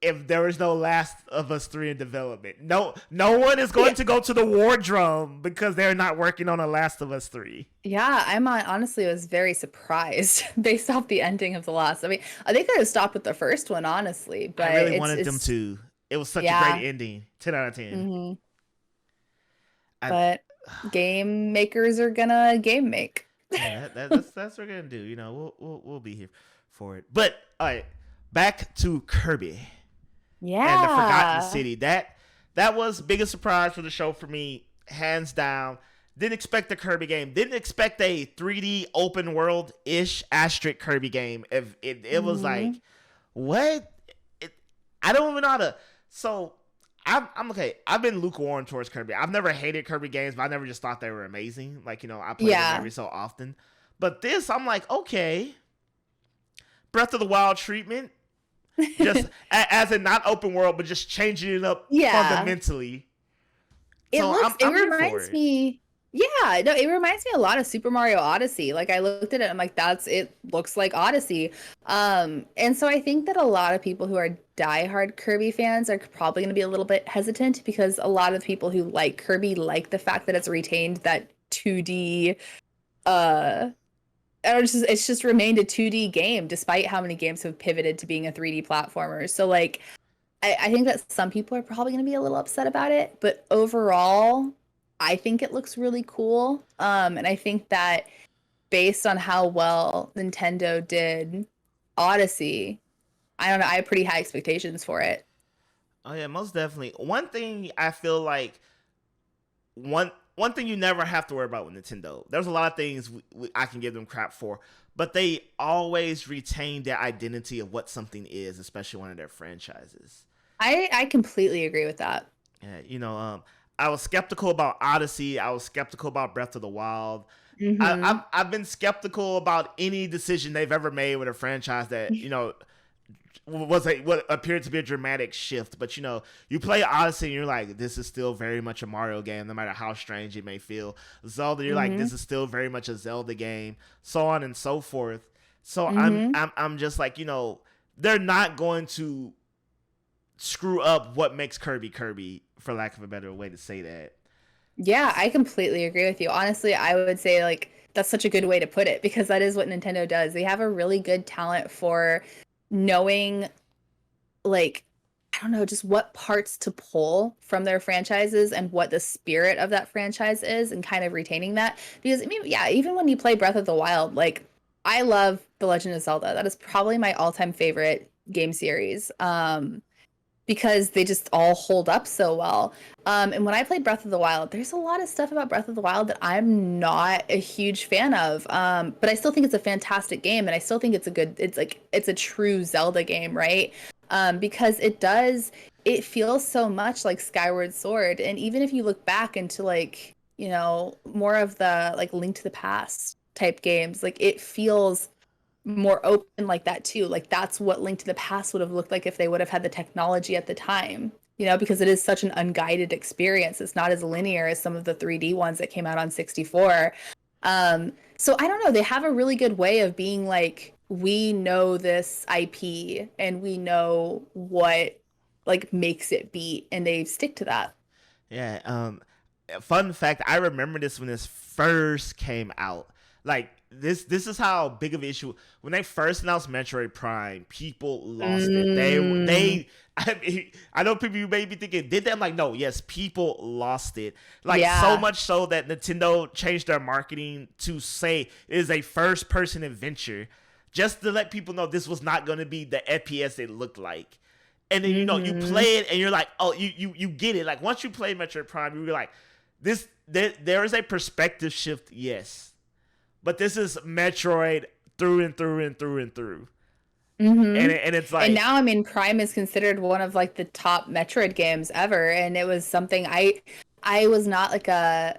if there is no Last of Us 3 in development. No one is going to go to the war drum because they're not working on a Last of Us 3. Yeah, honestly was very surprised based off the ending of the last. I mean, I think I could have stopped with the first one, honestly, but I really wanted them to. It was such a great ending. 10 out of 10. Mm-hmm. But game makers are gonna game make. Yeah, that's what we're gonna do. You know, we'll be here for it. But all right, back to Kirby. Yeah. And the Forgotten City. That was biggest surprise for the show for me, hands down. Didn't expect the Kirby game. Didn't expect a 3D open world-ish asterisk Kirby game. If it was like, what? I don't even know how to. So I'm okay. I've been lukewarm towards Kirby. I've never hated Kirby games, but I never just thought they were amazing. Like, you know, I play them every so often. But this, I'm like, okay. Breath of the Wild treatment. Just as a not open world, but just changing it up fundamentally. It reminds me. Yeah, no, it reminds me a lot of Super Mario Odyssey. Like I looked at it, I'm like, it looks like Odyssey. And so I think that a lot of people who are diehard Kirby fans are probably going to be a little bit hesitant because a lot of people who like Kirby like the fact that it's retained that 2D. It's just remained a 2D game despite how many games have pivoted to being a 3D platformer. So like, I think that some people are probably going to be a little upset about it, but overall, I think it looks really cool. And I think that based on how well Nintendo did Odyssey, I don't know, I have pretty high expectations for it. Oh yeah, most definitely. One thing I feel like one thing you never have to worry about with Nintendo. There's a lot of things I can give them crap for, but they always retain their identity of what something is, especially one of their franchises. I completely agree with that. Yeah, you know, I was skeptical about Odyssey. I was skeptical about Breath of the Wild. Mm-hmm. I've been skeptical about any decision they've ever made with a franchise that, you know, what appeared to be a dramatic shift. But, you know, you play Odyssey and you're like, this is still very much a Mario game, no matter how strange it may feel. Zelda, you're like, this is still very much a Zelda game, so on and so forth. So I'm just like, you know, they're not going to screw up what makes Kirby, for lack of a better way to say that. Yeah, I completely agree with you. Honestly, I would say like that's such a good way to put it because that is what Nintendo does. They have a really good talent for knowing like I don't know, just what parts to pull from their franchises and what the spirit of that franchise is and kind of retaining that. Because I mean, yeah, even when you play Breath of the Wild, like I love The Legend of Zelda. That is probably my all-time favorite game series. Because they just all hold up so well. And when I played Breath of the Wild, there's a lot of stuff about Breath of the Wild that I'm not a huge fan of. But I still think it's a fantastic game, and I still think it's a true Zelda game, right? Because it feels so much like Skyward Sword. And even if you look back into like, more of the like Link to the Past type games, like it feels more open like that too. Like that's what Link to the Past would have looked like if they would have had the technology at the time. Because it is such an unguided experience. It's not as linear as some of the 3D ones that came out on 64. So I don't know. They have a really good way of being like, we know this IP and we know what like makes it beat, and they stick to that. Yeah. Fun fact, I remember this when this first came out. Like this is how big of an issue. When they first announced Metroid Prime, people lost it. I know people, you may be thinking, did they? I'm like, no, yes, people lost it. Like so much so that Nintendo changed their marketing to say it is a first person adventure, just to let people know this was not going to be the FPS it looked like. And then you play it and you're like, oh, you get it. Like once you play Metroid Prime, you're like, there is a perspective shift, yes. But this is Metroid through and through and through and through. Mm-hmm. And it's like... And now, I mean, Prime is considered one of, like, the top Metroid games ever. And it was something I was not, like, I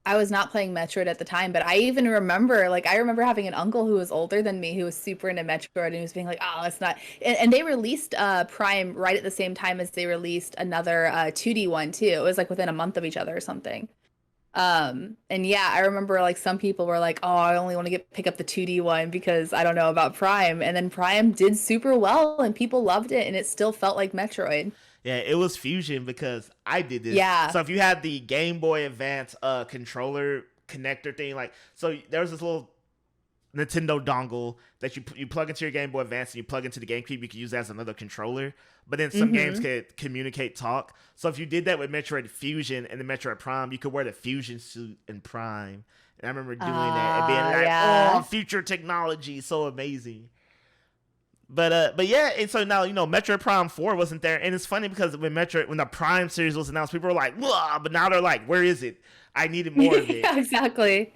was not playing Metroid at the time. But I even remember, like, I remember having an uncle who was older than me who was super into Metroid. And he was being like, oh, it's not... And they released Prime right at the same time as they released another 2D one, too. It was, like, within a month of each other or something. And yeah, I remember like some people were like, oh, I only want to pick up the 2D one because I don't know about Prime. And then Prime did super well and people loved it and it still felt like Metroid. Yeah, it was Fusion because I did this. Yeah. So if you had the Game Boy Advance controller connector thing, like, so there was this little Nintendo dongle that you plug into your Game Boy Advance and you plug into the GameCube. You can use that as another controller. But then some games could communicate, talk. So if you did that with Metroid Fusion and the Metroid Prime, you could wear the Fusion suit in Prime. And I remember doing that and being like, oh, future technology, so amazing. But yeah, and so now, Metroid Prime 4 wasn't there. And it's funny because when the Prime series was announced, people were like, whoa, but now they're like, where is it? I needed more of it. Yeah, exactly.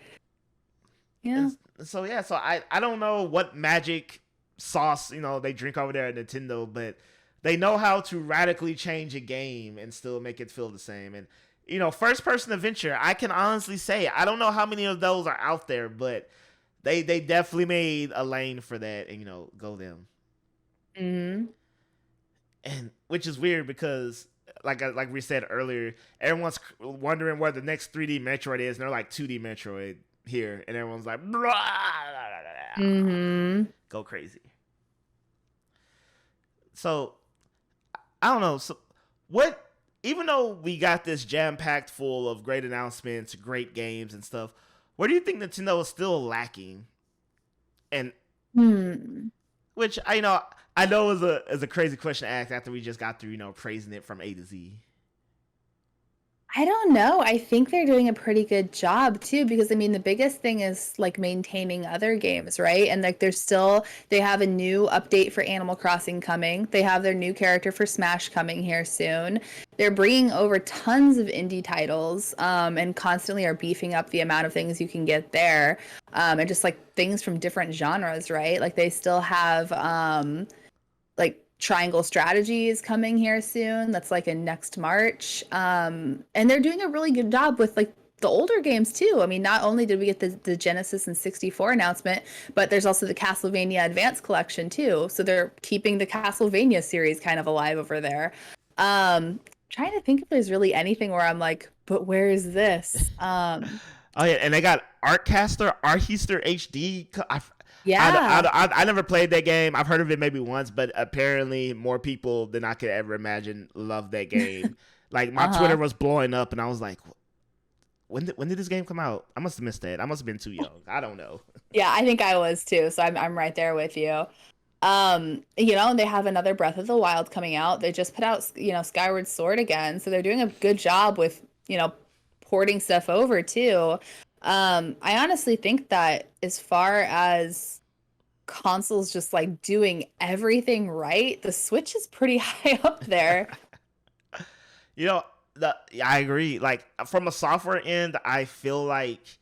Yeah. So I don't know what magic sauce, they drink over there at Nintendo, but they know how to radically change a game and still make it feel the same. And, first person adventure, I can honestly say, I don't know how many of those are out there, but they definitely made a lane for that and, go them. Mm-hmm. And which is weird because like we said earlier, everyone's wondering where the next 3D Metroid is, and they're like 2D Metroid here, and everyone's like, blah, blah, blah, blah. Go crazy. So I don't know. So even though we got this jam-packed full of great announcements, great games and stuff, where do you think Nintendo is still lacking? And which I know is a crazy question to ask after we just got through, praising it from A to Z. I don't know. I think they're doing a pretty good job too, because I mean, the biggest thing is like maintaining other games, right? And like they have a new update for Animal Crossing coming. They have their new character for Smash coming here soon. They're bringing over tons of indie titles, and constantly are beefing up the amount of things you can get there. And just like things from different genres, right? Like they still have, like Triangle Strategies coming here soon. That's like in next March. And they're doing a really good job with like the older games too. I mean, not only did we get the Genesis and 64 announcement, but there's also the Castlevania Advance Collection too. So they're keeping the Castlevania series kind of alive over there. Trying to think if there's really anything where I'm like, but where is this? Oh yeah, and they got Artcaster HD. Yeah. I never played that game. I've heard of it maybe once, but apparently more people than I could ever imagine love that game. Like my Twitter was blowing up, and I was like, when did this game come out? I must have missed that. I must have been too young. I don't know. Yeah, I think I was too. So I'm right there with you. And they have another Breath of the Wild coming out. They just put out, Skyward Sword again. So they're doing a good job with, porting stuff over too. I honestly think that as far as consoles just like doing everything right, the Switch is pretty high up there. You know, I agree. Like from a software end, I feel like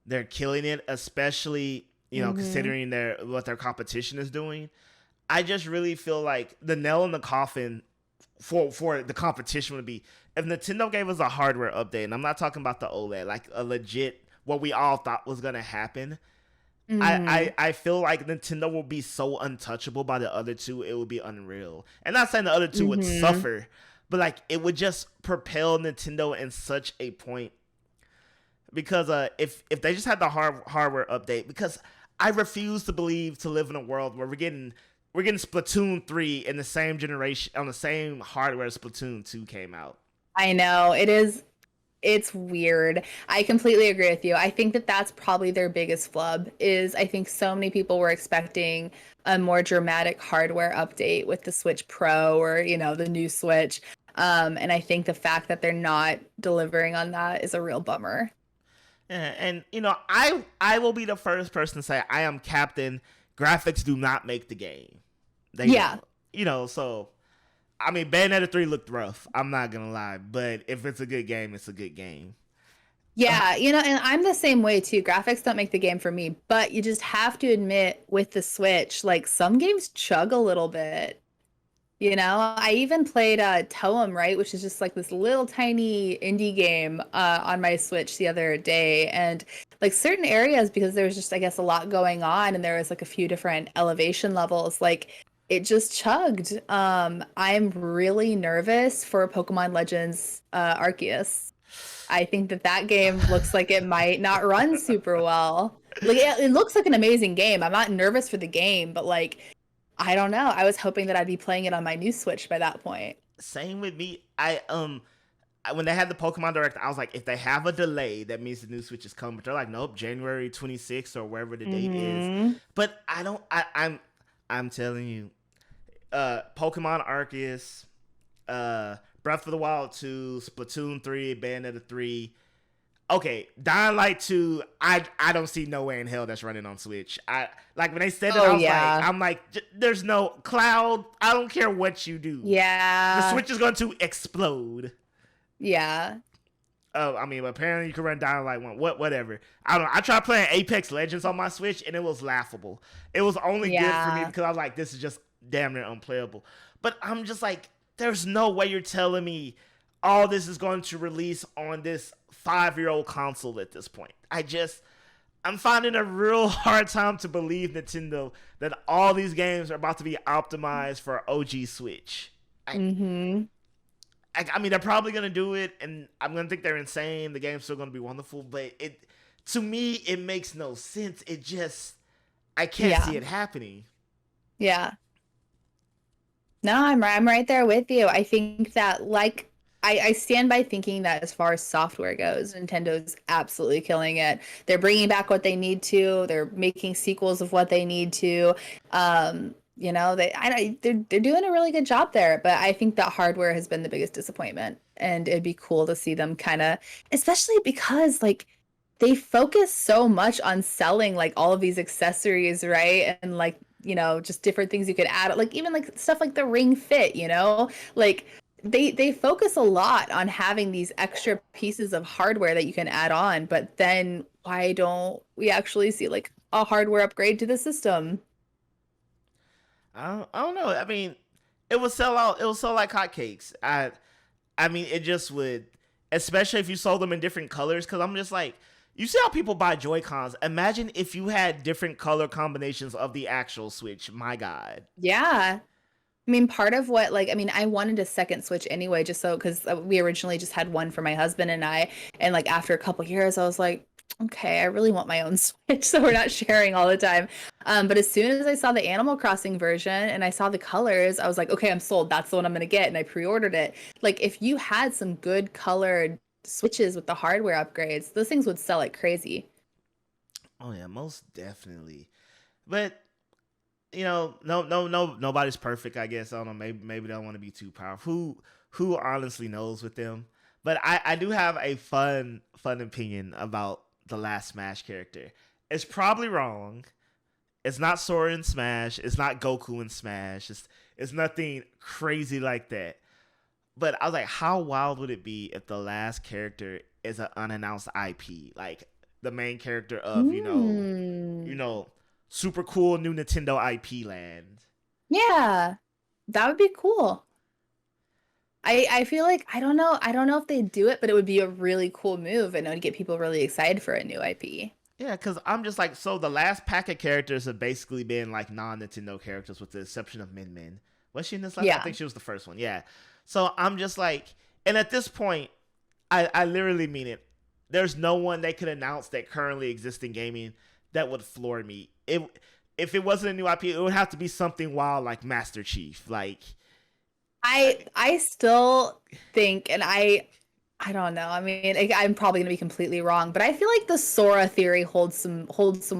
they're killing it, especially Hmm. considering what their competition is doing. I just really feel like the nail in the coffin for the competition would be if Nintendo gave us a hardware update, and I'm not talking about the OLED, like a legit what we all thought was gonna happen. Hmm. I feel like Nintendo will be so untouchable by the other two, it would be unreal. And not saying the other two would Hmm. suffer, but like it would just propel Nintendo in such a point because if they just had the hardware update, because I refuse to believe to live in a world where we're getting Splatoon 3 in the same generation on the same hardware Splatoon 2 came out. I know it is. It's weird. I completely agree with you. I think that that's probably their biggest flub is I think so many people were expecting a more dramatic hardware update with the Switch Pro or, the new Switch. And I think the fact that they're not delivering on that is a real bummer. And I will be the first person to say I am captain. Graphics do not make the game. They Yeah. don't. So I mean Bayonetta 3 looked rough. I'm not gonna lie, but if it's a good game, it's a good game. Yeah, and I'm the same way too. Graphics don't make the game for me, but you just have to admit with the Switch, like some games chug a little bit. I even played Toem, right, which is just like this little tiny indie game on my Switch the other day. And like certain areas, because there was just, I guess, a lot going on and there was like a few different elevation levels, like it just chugged. I'm really nervous for Pokemon Legends Arceus. I think that that game looks like it might not run super well. Like it looks like an amazing game. I'm not nervous for the game, but like I don't know. I was hoping that I'd be playing it on my new Switch by that point. Same with me. When they had the Pokemon Direct, I was like, if they have a delay, that means the new Switch is coming. But they're like, nope, January 26th or wherever the date is. Hmm. But I don't. I'm telling you, Pokemon Arceus, Breath of the Wild 2, Splatoon 3, Bayonetta 3. Okay, Dying Light 2, I don't see no way in hell that's running on Switch. I like when they said it, Oh I was like, yeah. there's no cloud. I don't care what you do. The Yeah. Switch is going to explode. Yeah. Oh, I mean, apparently you can run Dying Light 1. Whatever. I don't know. I tried playing Apex Legends on my Switch and it was laughable. It was only good for me Yeah. because I was like, this is just damn near unplayable. But I'm just like, there's no way you're telling me all this is going to release on this 5-year-old console at this point. I'm finding a real hard time to believe Nintendo that all these games are about to be optimized for OG Switch. I, Hmm. I mean, they're probably gonna do it, and I'm gonna think they're insane. The game's still gonna be wonderful, but to me, it makes no sense. I can't see Yeah. it happening. Yeah. No, I'm right there with you. I think that like I stand by thinking that as far as software goes, Nintendo's absolutely killing it. They're bringing back what they need to. They're making sequels of what they need to. They're doing a really good job there. But I think that hardware has been the biggest disappointment, and it'd be cool to see them kind of, especially because like they focus so much on selling like all of these accessories, right? And like, just different things you could add, like even like stuff like the Ring Fit, like they focus a lot on having these extra pieces of hardware that you can add on, but then why don't we actually see like a hardware upgrade to the system? I don't know. I mean, it would sell out. It would sell like hotcakes. I mean, it just would, especially if you sold them in different colors. Because I'm just like, you see how people buy Joy Cons. Imagine if you had different color combinations of the actual Switch. My God. Yeah. I mean, part of what, like, I mean, I wanted a second Switch anyway, just so, because we originally just had one for my husband and I. And like, after a couple years, I was like, okay, I really want my own Switch, so we're not sharing all the time. But as soon as I saw the Animal Crossing version and I saw the colors, I was like, okay, I'm sold. That's the one I'm going to get. And I pre-ordered it. Like, if you had some good colored Switches with the hardware upgrades, those things would sell like crazy. Oh yeah, most definitely. But nobody's perfect. I guess I don't know. Maybe they don't want to be too powerful. Who honestly knows with them? But I do have a fun opinion about the last Smash character. It's probably wrong. It's not Sora in Smash. It's not Goku in Smash. It's nothing crazy like that. But I was like, how wild would it be if the last character is an unannounced IP, like the main character of super cool new Nintendo IP land? Yeah, that would be cool. I feel like I don't know if they'd do it, but it would be a really cool move and it would get people really excited for a new IP. Yeah, because I'm just like, so the last pack of characters have basically been like non-Nintendo characters with the exception of Min Min. Was she in this last? Yeah. I think she was the first one. Yeah. So I'm just like, and at this point, I literally mean it. There's no one they could announce that currently exists in gaming that would floor me. If it wasn't a new IP, it would have to be something wild like Master Chief. Like, I still think, and I don't know. I mean, I'm probably gonna be completely wrong, but I feel like the Sora theory holds some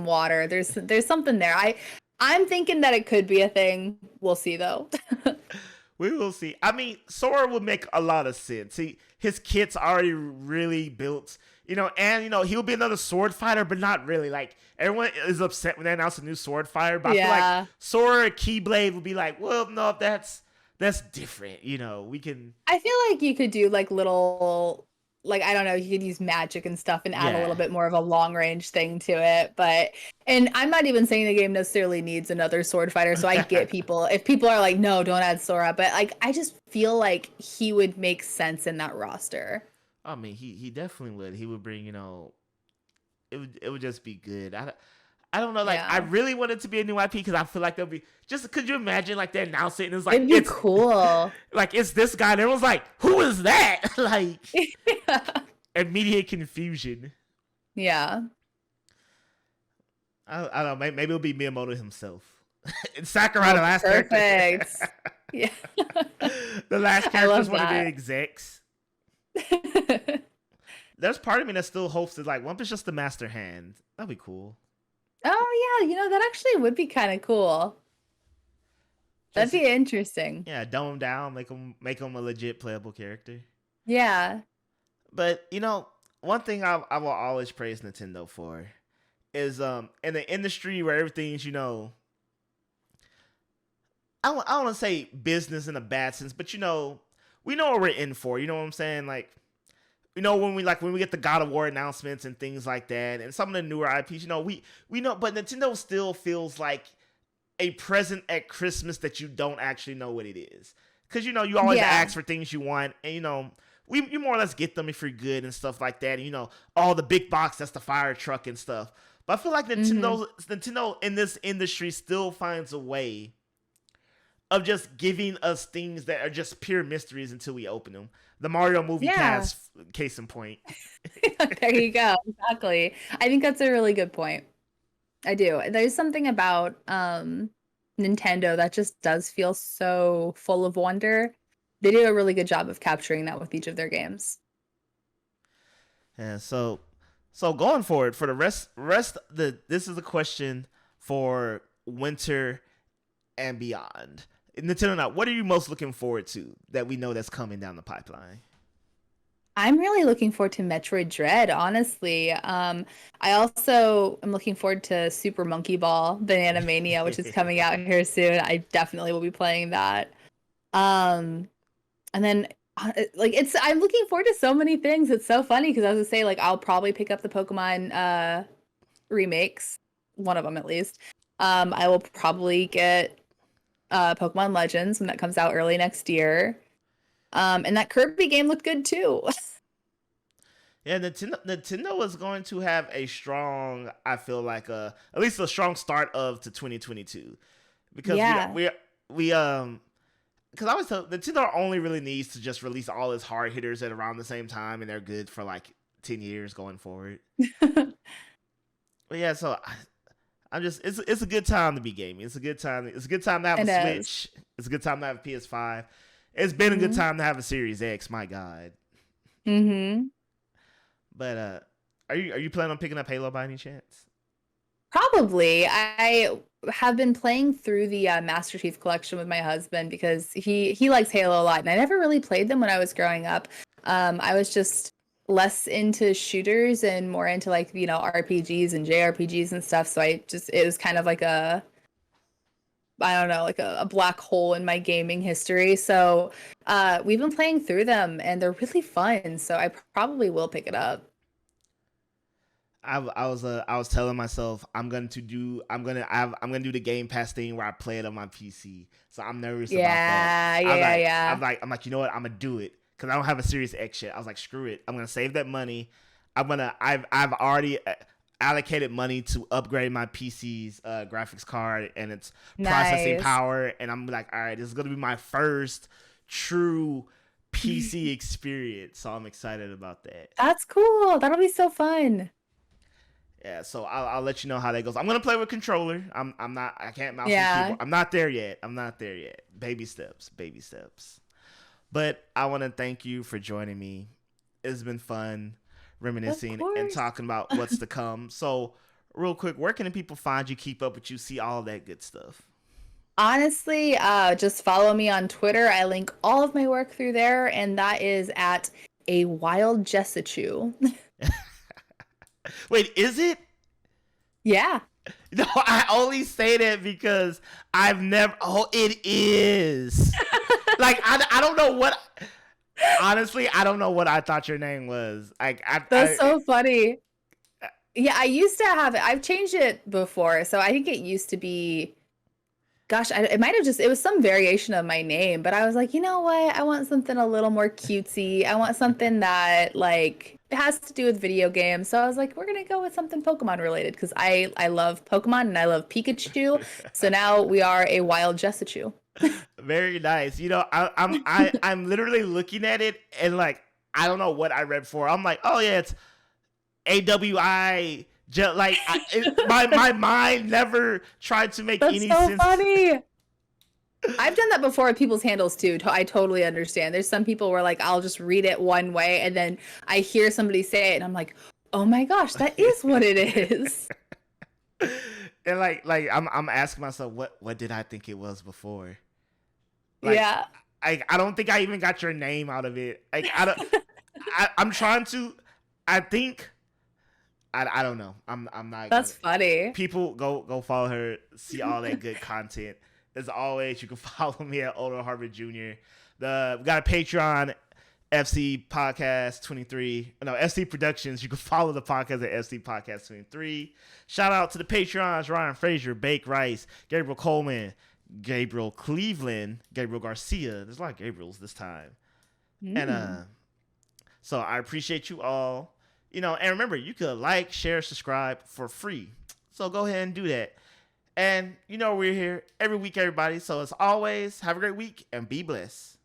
water. There's something there. I'm thinking that it could be a thing. We'll see though. We will see. I mean, Sora would make a lot of sense. His kit's already really built, and he'll be another sword fighter, but not really. Like, everyone is upset when they announce a new sword fighter, but I feel like Sora Keyblade would be like, well, no, that's different. We can. I feel like you could do like little, like, I don't know, you could use magic and stuff and add a little bit more of a long range thing to it. And I'm not even saying the game necessarily needs another sword fighter. So I get people, if people are like, no, don't add Sora. But like, I just feel like he would make sense in that roster. I mean, he definitely would. He would bring, it would just be good. I don't know. Like, I really want it to be a new IP because I feel like there'll be just. Could you imagine like they announce it and it's like it'd be cool. Like it's this guy and everyone's like, who is that? Like immediate confusion. Yeah. I don't know. Maybe it'll be Miyamoto himself. And Sakurai, the last perfect. Character. Yeah. The last character is one of the execs. There's part of me that still hopes that like, what if it's just the master hand? That'd be cool. Oh yeah, that actually would be kind of cool. That'd be interesting. Yeah, dumb him down, make him a legit playable character. Yeah. But one thing I will always praise Nintendo for is in the industry where everything's I don't want to say business in a bad sense, but we know what we're in for. You know what I'm saying? Like, when we get the God of War announcements and things like that, and some of the newer IPs, we know, but Nintendo still feels like a present at Christmas that you don't actually know what it is, because you always ask for things you want, and you more or less get them if you're good and stuff like that. And, all the big box, that's the fire truck and stuff. But I feel like Nintendo in this industry still finds a way of just giving us things that are just pure mysteries until we open them. The Mario movie cast, case in point. There you go. Exactly. I think that's a really good point. I do. There's something about Nintendo that just does feel so full of wonder. They do a really good job of capturing that with each of their games. Yeah, so going forward for the rest this is a question for winter and beyond. Nintendo, now, what are you most looking forward to that we know that's coming down the pipeline? I'm really looking forward to Metroid Dread, honestly. I also am looking forward to Super Monkey Ball Banana Mania, which is coming out here soon. I definitely will be playing that. And then I'm looking forward to so many things. It's so funny because I was gonna say, like, I'll probably pick up the Pokemon remakes, one of them at least. I will probably get Pokemon Legends when that comes out early next year. And that Kirby game looked good too. Yeah, Nintendo is going to have a strong, I feel like at least a strong start to 2022, because we because I always tell Nintendo only really needs to just release all its hard hitters at around the same time, and they're good for like 10 years going forward. But yeah, so I'm just it's a good time to be gaming. It's a good time. It's a good time to have a Switch. It's a good time to have a PS5. It's been a good time to have a Series X. My God. Mm-hmm. But are you planning on picking up Halo by any chance? Probably. I have been playing through the Master Chief Collection with my husband because he likes Halo a lot, and I never really played them when I was growing up. I was just less into shooters and more into like, RPGs and JRPGs and stuff. So it was kind of like I don't know, like a black hole in my gaming history. So we've been playing through them and they're really fun. So I probably will pick it up. I was telling myself I'm gonna do the Game Pass thing where I play it on my PC. So I'm nervous about that. Yeah. I'm like, you know what? I'm gonna do it because I don't have a Series X yet. I was like, screw it. I'm gonna save that money. I've already allocated money to upgrade my PC's graphics card and its processing Nice. power, and I'm like, all right, this is gonna be my first true PC experience. So I'm excited about that. That's cool. That'll be so fun. Yeah, so I'll let you know how that goes. I'm gonna play with controller. I can't mouse and Yeah. keyboard. I'm not there yet. Baby steps. But I want to thank you for joining me. It's been fun Of reminiscing and course. talking about what's to come. So, real quick, where can people find you, keep up with you, see all that good stuff? Honestly, just follow me on Twitter. I link all of my work through there, and that is at a wild Jessichu. Wait, is it? Yeah. No, I only say that because I've never. Oh, it is. Like I don't know what. Honestly, I don't know what I thought your name was. That's so funny. Yeah, I used to have it. I've changed it before. So I think it used to be, gosh, it might have it was some variation of my name, but I was like, you know what? I want something a little more cutesy. I want something that like it has to do with video games. So I was like, we're gonna go with something Pokemon related because I love Pokemon and I love Pikachu. So now we are a wild Jessichu. Very nice. You know, I'm literally looking at it and like I don't know what I read for. I'm like, oh yeah, it's AWI. My mind never tried to make That's any so sense. funny. I've done that before with people's handles too. I totally understand. There's some people where like I'll just read it one way and then I hear somebody say it and I'm like, "Oh my gosh, that is what it is." And I'm asking myself, what did I think it was before? Like, Yeah. I don't think I even got your name out of it. Like I don't. I'm trying to. I think. I don't know. I'm not. That's funny. People go follow her. See all that good content. As always, you can follow me at Older Harmon Jr. We got a Patreon, FC Podcast 23. No, FC Productions. You can follow the podcast at FC Podcast 23. Shout out to the Patreons: Ryan Frazier, Bake Rice, Gabriel Coleman, Gabriel Cleveland, Gabriel Garcia. There's a lot of Gabriels this time. And so I appreciate you all. You know, and remember, you could like, share, subscribe for free. So go ahead and do that. And you know we're here every week, everybody. So as always, have a great week and be blessed.